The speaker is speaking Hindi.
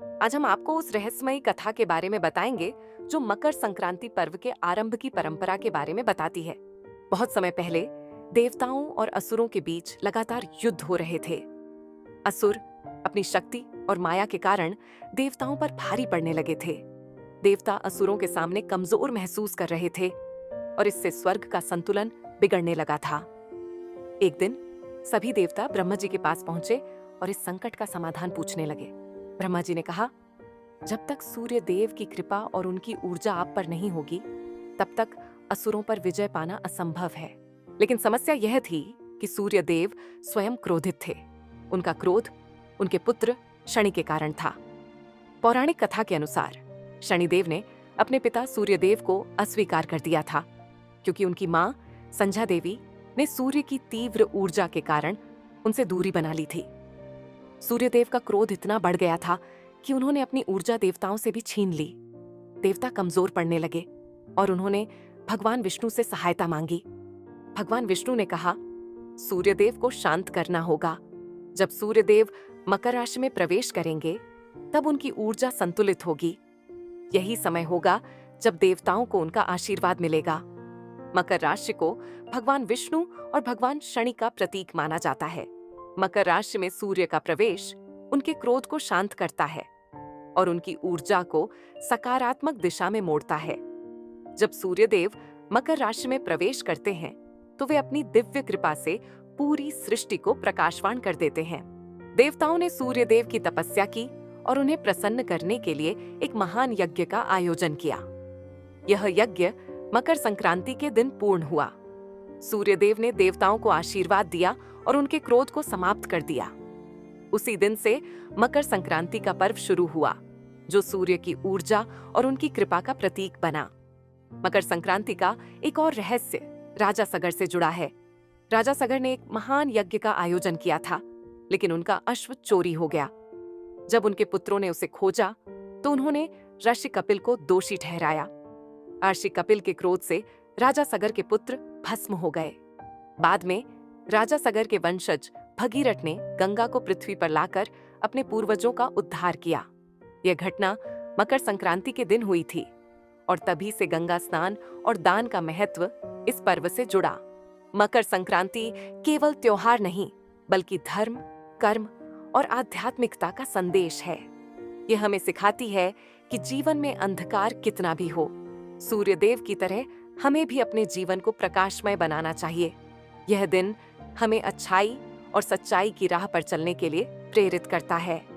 आज हम आपको उस रहस्यमयी कथा के बारे में बताएंगे जो मकर संक्रांति पर्व के आरंभ की परंपरा के बारे में बताती है। बहुत समय पहले देवताओं और असुरों के बीच लगातार युद्ध हो रहे थे। असुर अपनी शक्ति और माया के कारण देवताओं पर भारी पड़ने लगे थे। देवता असुरों के सामने कमजोर महसूस कर रहे थे और इससे स्वर्ग का संतुलन बिगड़ने लगा था। एक दिन सभी देवता ब्रह्मा जी के पास पहुंचे और इस संकट का समाधान पूछने लगे। ब्रह्मा जी ने कहा, जब तक सूर्य देव की कृपा और उनकी ऊर्जा आप पर नहीं होगी, तब तक असुरों पर विजय पाना असंभव है। लेकिन समस्या यह थी कि सूर्य देव स्वयं क्रोधित थे। उनका क्रोध उनके पुत्र शनि के कारण था। पौराणिक कथा के अनुसार शनिदेव ने अपने पिता सूर्यदेव को अस्वीकार कर दिया था, क्योंकि उनकी मां संध्या देवी ने सूर्य की तीव्र ऊर्जा के कारण उनसे दूरी बना ली थी। सूर्यदेव का क्रोध इतना बढ़ गया था कि उन्होंने अपनी ऊर्जा देवताओं से भी छीन ली। देवता कमजोर पड़ने लगे और उन्होंने भगवान विष्णु से सहायता मांगी। भगवान विष्णु ने कहा, सूर्यदेव को शांत करना होगा। जब सूर्यदेव मकर राशि में प्रवेश करेंगे, तब उनकी ऊर्जा संतुलित होगी। यही समय होगा जब देवताओं को उनका आशीर्वाद मिलेगा। मकर राशि को भगवान विष्णु और भगवान शनि का प्रतीक माना जाता है। मकर राशि में सूर्य का प्रवेश उनके क्रोध को शांत करता है और उनकी ऊर्जा को सकारात्मक दिशा में मोड़ता है। जब सूर्यदेव मकर राशि में प्रवेश करते हैं, तो वे अपनी दिव्य कृपा से पूरी सृष्टि को प्रकाशवान कर देते हैं। देवताओं ने सूर्यदेव की तपस्या की और उन्हें प्रसन्न करने के लिए एक महान यज्ञ का आयोजन किया। यह यज्ञ मकर संक्रांति के दिन पूर्ण हुआ। सूर्यदेव ने देवताओं को आशीर्वाद दिया और उनके क्रोध को समाप्त कर दिया। उसी दिन से मकर संक्रांति का पर्व शुरू हुआ, जो सूर्य की ऊर्जा और उनकी कृपा का प्रतीक बना। मकर संक्रांति का एक और रहस्य राजा सगर से जुड़ा है। राजा सगर ने एक महान यज्ञ का आयोजन किया था, लेकिन उनका अश्व चोरी हो गया। जब उनके पुत्रों ने उसे खोजा, तो उन्होंने ऋषि कपिल को दोषी ठहराया। ऋषि कपिल के क्रोध से राजा सगर के पुत्र भस्म हो गए। बाद में राजा सगर के वंशज भगीरथ ने गंगा को पृथ्वी पर लाकर अपने पूर्वजों का उद्धार किया। यह घटना मकर संक्रांति के दिन हुई थी और तभी से गंगा स्नान और दान का महत्व इस पर्व से जुड़ा। मकर संक्रांति केवल त्योहार नहीं, बल्कि धर्म, कर्म और आध्यात्मिकता का संदेश है। यह हमें सिखाती है कि जीवन में अंधकार कितना भी हो, सूर्यदेव की तरह हमें भी अपने जीवन को प्रकाशमय बनाना चाहिए। यह दिन हमें अच्छाई और सच्चाई की राह पर चलने के लिए प्रेरित करता है।